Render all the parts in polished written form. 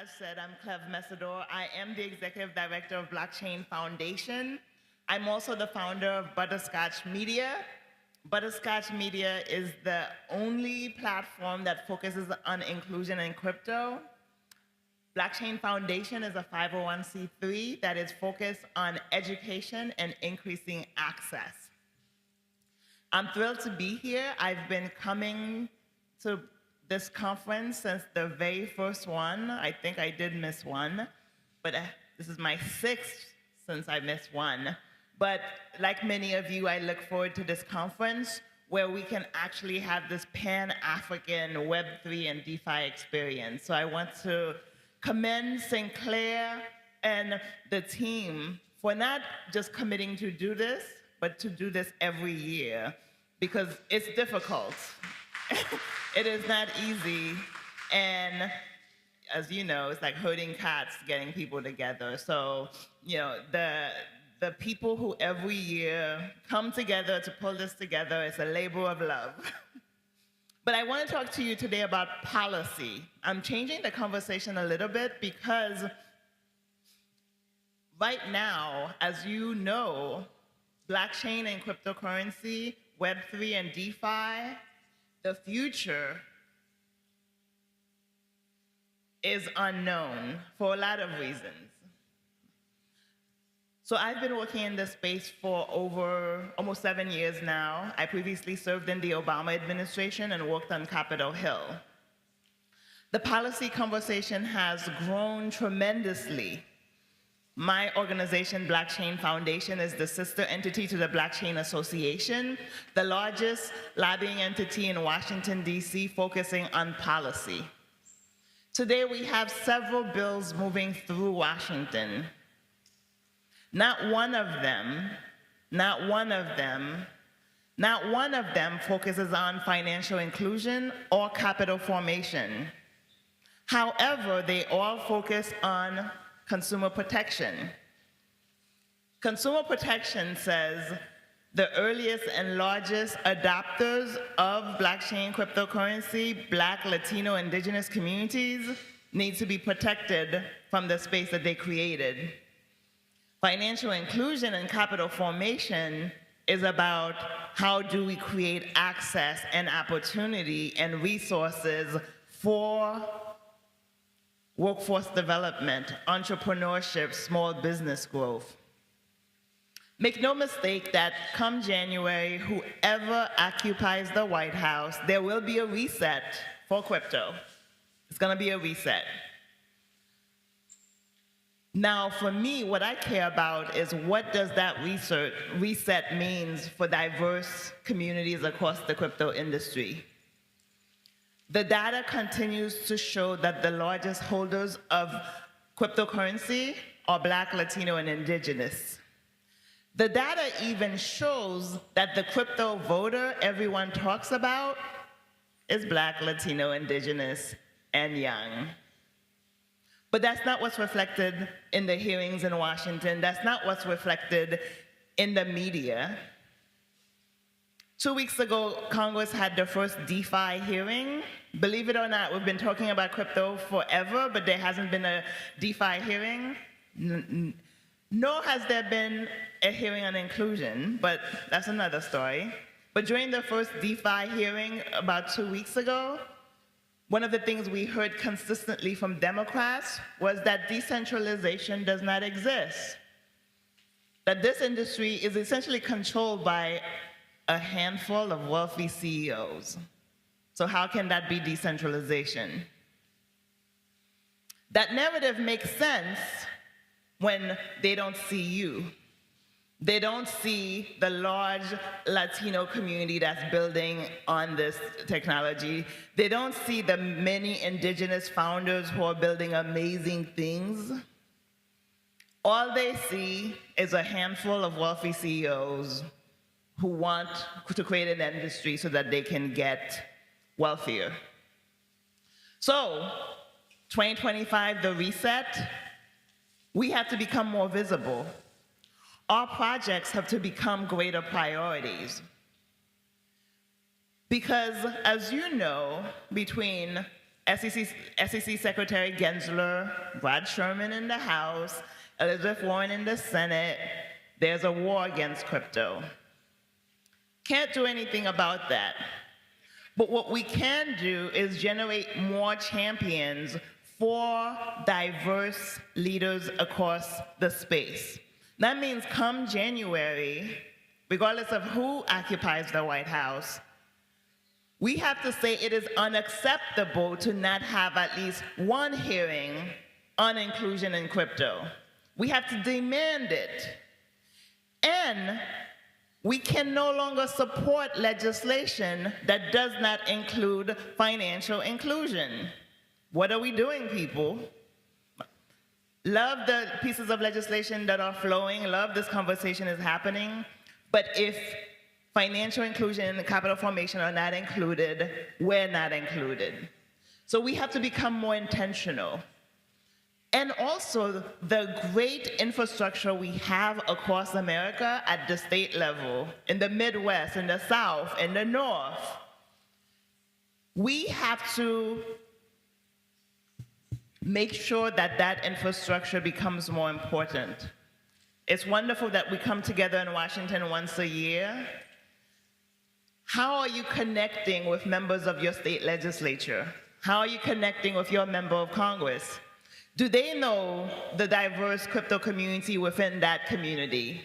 As said, I'm Cleve Mesidor. I am the Executive Director of Blockchain Foundation. I'm also the founder of Butterscotch Media. Butterscotch Media is the only platform that focuses on inclusion in crypto. Blockchain Foundation is a 501c3 that is focused on education and increasing access. I'm thrilled to be here. I've been coming to this conference since the very first one. I think I did miss one, but this is my sixth since I missed one. But like many of you, I look forward to this conference where we can actually have this Pan-African Web3 and DeFi experience. So I want to commend Sinclair and the team for not just committing to do this, but to do this every year, because it's difficult. It is not easy, and as you know, it's like herding cats, getting people together. So, the people who every year come together to pull this together, it's a labor of love. But I want to talk to you today about policy. I'm changing the conversation a little bit because right now, as you know, blockchain and cryptocurrency, Web3 and DeFi, the future is unknown for a lot of reasons. So I've been working in this space for over almost 7 years now. I previously served in the Obama administration and worked on Capitol Hill. The policy conversation has grown tremendously. My organization, Blockchain Foundation, is the sister entity to the Blockchain Association, the largest lobbying entity in Washington, D.C., focusing on policy. Today, we have several bills moving through Washington. Not one of them focuses on financial inclusion or capital formation. However, they all focus on consumer protection. Consumer protection says the earliest and largest adopters of blockchain cryptocurrency, Black, Latino, Indigenous communities, need to be protected from the space that they created. Financial inclusion and capital formation is about how do we create access and opportunity and resources for workforce development, entrepreneurship, small business growth. Make no mistake that come January, whoever occupies the White House, there will be a reset for crypto. It's gonna be a reset. Now, for me, what I care about is what does that reset means for diverse communities across the crypto industry. The data continues to show that the largest holders of cryptocurrency are Black, Latino, and Indigenous. The data even shows that the crypto voter everyone talks about is Black, Latino, Indigenous, and young. But that's not what's reflected in the hearings in Washington. That's not what's reflected in the media. 2 weeks ago, Congress had the first DeFi hearing. Believe it or not, we've been talking about crypto forever, but there hasn't been a DeFi hearing. Nor has there been a hearing on inclusion, but that's another story. But during the first DeFi hearing about 2 weeks ago, one of the things we heard consistently from Democrats was that decentralization does not exist. That this industry is essentially controlled by a handful of wealthy CEOs. So how can that be decentralization? That narrative makes sense when they don't see you. They don't see the large Latino community that's building on this technology. They don't see the many Indigenous founders who are building amazing things. All they see is a handful of wealthy CEOs who want to create an industry so that they can get wealthier. So, 2025, the reset, we have to become more visible. Our projects have to become greater priorities. Because, as you know, between SEC Secretary Gensler, Brad Sherman in the House, Elizabeth Warren in the Senate. There's a war against crypto. Can't do anything about that. But what we can do is generate more champions for diverse leaders across the space. That means come January, regardless of who occupies the White House, we have to say it is unacceptable to not have at least one hearing on inclusion in crypto. We have to demand it. And we can no longer support legislation that does not include financial inclusion. What are we doing, people? Love the pieces of legislation that are flowing, love this conversation is happening, but if financial inclusion and capital formation are not included, we're not included. So we have to become more intentional. And also, the great infrastructure we have across America at the state level, in the Midwest, in the South, in the North, we have to make sure that that infrastructure becomes more important. It's wonderful that we come together in Washington once a year. How are you connecting with members of your state legislature? How are you connecting with your member of Congress? Do they know the diverse crypto community within that community?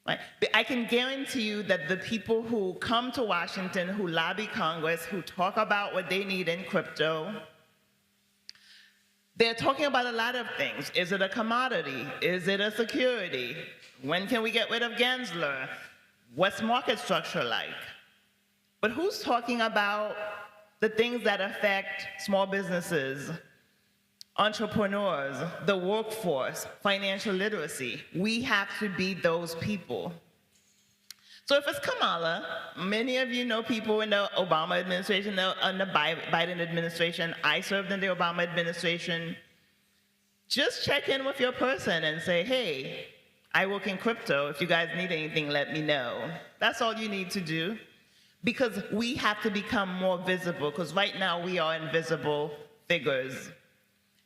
Right? I can guarantee you that the people who come to Washington, who lobby Congress, who talk about what they need in crypto, they're talking about a lot of things. Is it a commodity? Is it a security? When can we get rid of Gensler? What's market structure like? But who's talking about the things that affect small businesses, entrepreneurs, the workforce, financial literacy? We have to be those people. So if it's Kamala, many of you know people in the Obama administration, in the Biden administration. I served in the Obama administration. Just check in with your person and say, hey, I work in crypto. If you guys need anything, let me know. That's all you need to do. Because we have to become more visible, because right now we are invisible figures.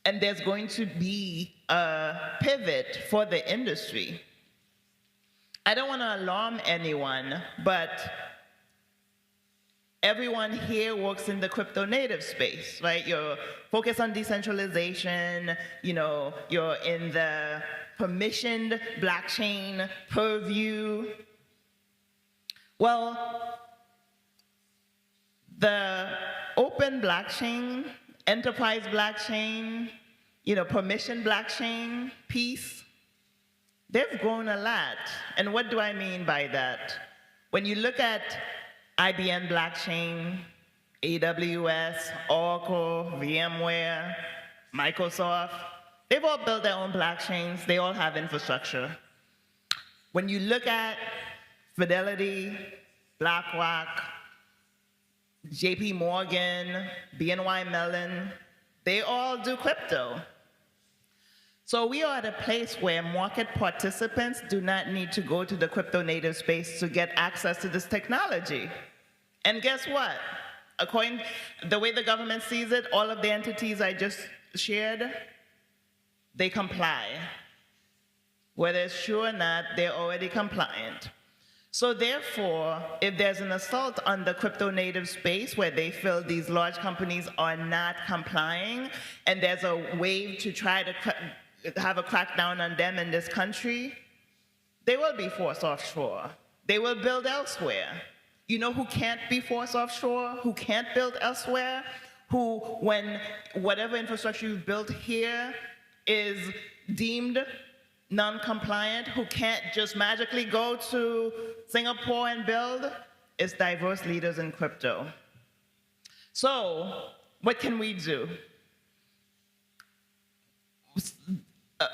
And there's going to be a pivot for the industry. I don't want to alarm anyone, but everyone here works in the crypto native space, right? You're focused on decentralization, you're in the permissioned blockchain purview. Well, the open blockchain, enterprise blockchain, permission blockchain piece, they've grown a lot. And what do I mean by that? When you look at IBM blockchain, AWS, Oracle, VMware, Microsoft, they've all built their own blockchains. They all have infrastructure. When you look at Fidelity, BlackRock, JP Morgan, BNY Mellon, they all do crypto. So we are at a place where market participants do not need to go to the crypto native space to get access to this technology. And guess what? According to the way the government sees it, all of the entities I just shared, they comply. Whether it's true or not, they're already compliant. So therefore, if there's an assault on the crypto native space where they feel these large companies are not complying, and there's a wave to try to have a crackdown on them in this country, they will be forced offshore. They will build elsewhere. You know who can't be forced offshore? Who can't build elsewhere? Who, when whatever infrastructure you've built here is deemed non-compliant, who can't just magically go to Singapore and build, is diverse leaders in crypto. So what can we do?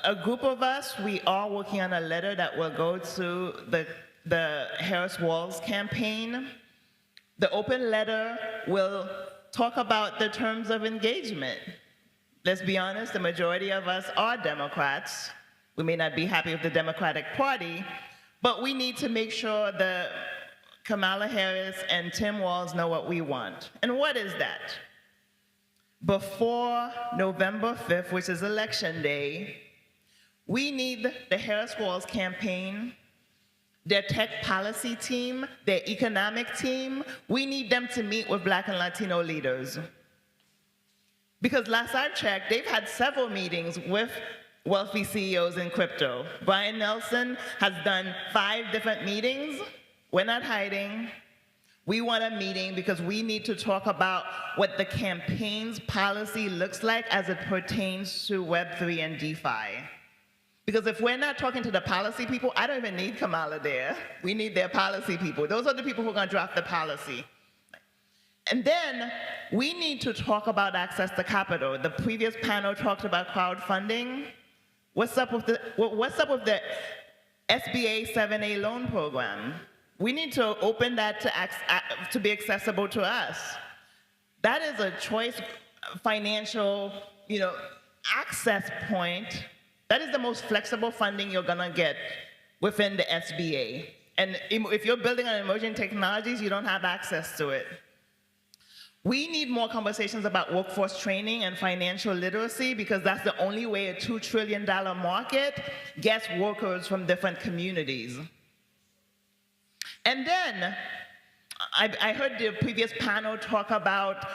A group of us, we are working on a letter that will go to the Harris Walls campaign. The open letter will talk about the terms of engagement. Let's be honest, the majority of us are Democrats. We may not be happy with the Democratic Party, but we need to make sure that Kamala Harris and Tim Walz know what we want. And what is that? before November 5th, which is Election Day, we need the Harris Walls campaign, their tech policy team, their economic team, we need them to meet with Black and Latino leaders. Because last I checked, they've had several meetings with wealthy CEOs in crypto. Brian Nelson has done 5 different meetings. We're not hiding. We want a meeting because we need to talk about what the campaign's policy looks like as it pertains to Web3 and DeFi. Because if we're not talking to the policy people, I don't even need Kamala there. We need their policy people. Those are the people who are going to draft the policy. And then we need to talk about access to capital. The previous panel talked about crowdfunding. What's up with the SBA 7A loan program? We need to open that to be accessible to us. That is a choice financial, access point. That is the most flexible funding you're gonna get within the SBA. And if you're building on emerging technologies, you don't have access to it. We need more conversations about workforce training and financial literacy because that's the only way a $2 trillion market gets workers from different communities. And then, I heard the previous panel talk about,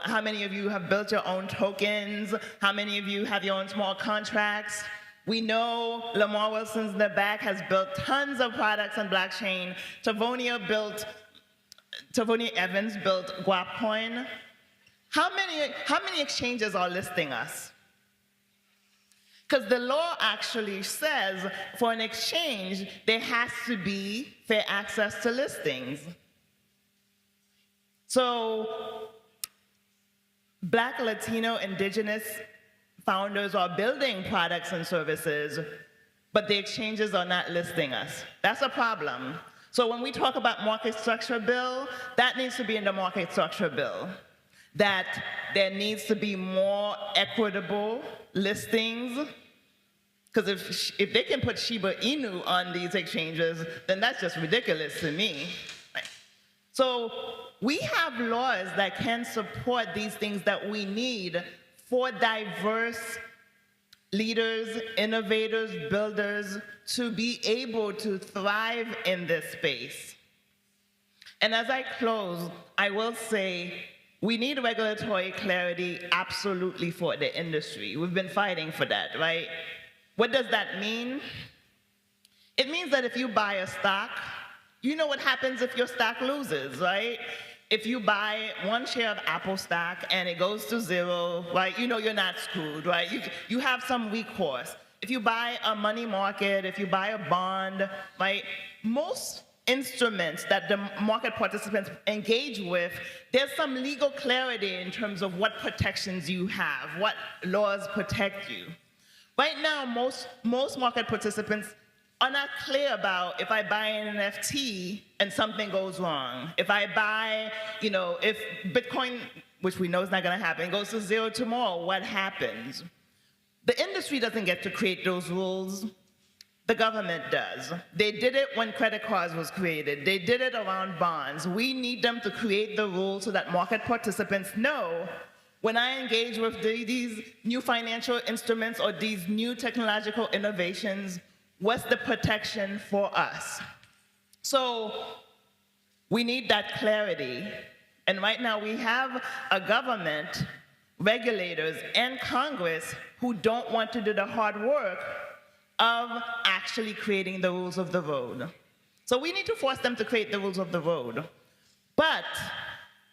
how many of you have built your own tokens, how many of you have your own small contracts. We know Lamar Wilson's in the back has built tons of products on blockchain. Tavonia Evans built Guapcoin. How many exchanges are listing us? Because the law actually says for an exchange, there has to be fair access to listings. So Black, Latino, Indigenous founders are building products and services, but the exchanges are not listing us. That's a problem. So when we talk about market structure bill, that needs to be in the market structure bill. That there needs to be more equitable listings, because if they can put Shiba Inu on these exchanges, then that's just ridiculous to me. So we have laws that can support these things that we need for diverse leaders, innovators, builders to be able to thrive in this space. And as I close, I will say we need regulatory clarity absolutely for the industry. We've been fighting for that, right? What does that mean? It means that if you buy a stock, you know what happens if your stock loses, right? If you buy one share of Apple stock and it goes to 0, right, you're not screwed, right? You have some recourse. If you buy a money market, if you buy a bond, right, most instruments that the market participants engage with, there's some legal clarity in terms of what protections you have, what laws protect you. Right now, most market participants are not clear about if I buy an NFT and something goes wrong. If I buy, if Bitcoin, which we know is not gonna happen, goes to 0 tomorrow, what happens? The industry doesn't get to create those rules. The government does. They did it when credit cards was created. They did it around bonds. We need them to create the rules so that market participants know when I engage with these new financial instruments or these new technological innovations, what's the protection for us? So we need that clarity. And right now we have a government, regulators, and Congress who don't want to do the hard work of actually creating the rules of the road. So we need to force them to create the rules of the road. But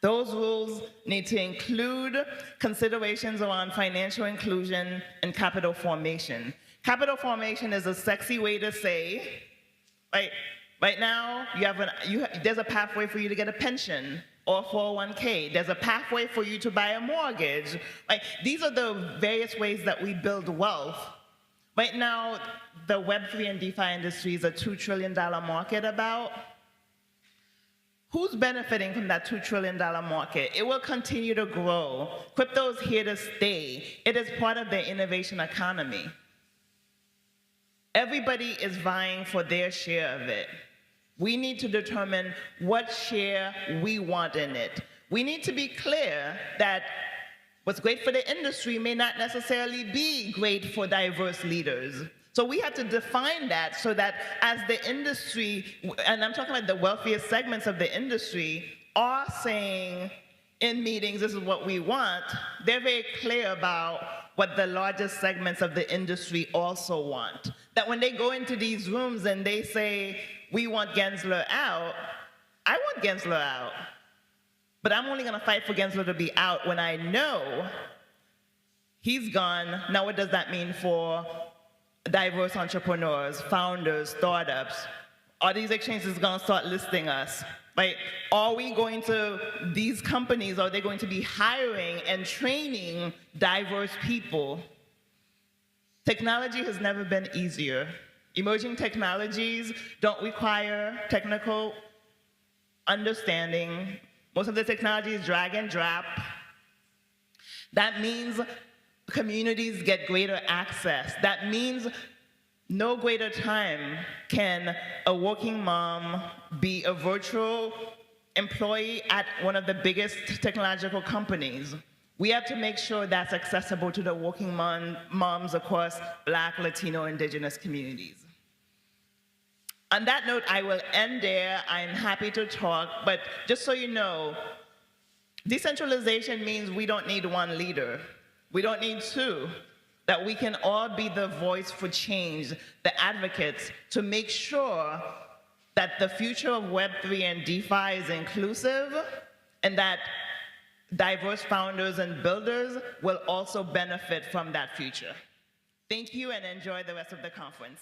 those rules need to include considerations around financial inclusion and capital formation. Capital formation is a sexy way to say, right now, there's a pathway for you to get a pension or 401k. There's a pathway for you to buy a mortgage. These are the various ways that we build wealth. Right now, the Web3 and DeFi industry is a $2 trillion market about. Who's benefiting from that $2 trillion market? It will continue to grow. Crypto is here to stay. It is part of the innovation economy. Everybody is vying for their share of it. We need to determine what share we want in it. We need to be clear that What's great for the industry may not necessarily be great for diverse leaders. So we have to define that so that as the industry, and I'm talking about the wealthiest segments of the industry, are saying in meetings, this is what we want, they're very clear about what the largest segments of the industry also want. That when they go into these rooms and they say, we want Gensler out, I want Gensler out. But I'm only gonna fight for Gensler to be out when I know he's gone. Now what does that mean for diverse entrepreneurs, founders, startups? Are these exchanges gonna start listing us? Right? Are we going to, these companies, are they going to be hiring and training diverse people? Technology has never been easier. Emerging technologies don't require technical understanding. Most of the technology is drag and drop. That means communities get greater access. That means no greater time can a working mom be a virtual employee at one of the biggest technological companies. We have to make sure that's accessible to the working moms across Black, Latino, Indigenous communities. On that note, I will end there. I'm happy to talk, but just so you know, decentralization means we don't need one leader. We don't need two. That we can all be the voice for change, the advocates, to make sure that the future of Web3 and DeFi is inclusive, and that diverse founders and builders will also benefit from that future. Thank you, and enjoy the rest of the conference.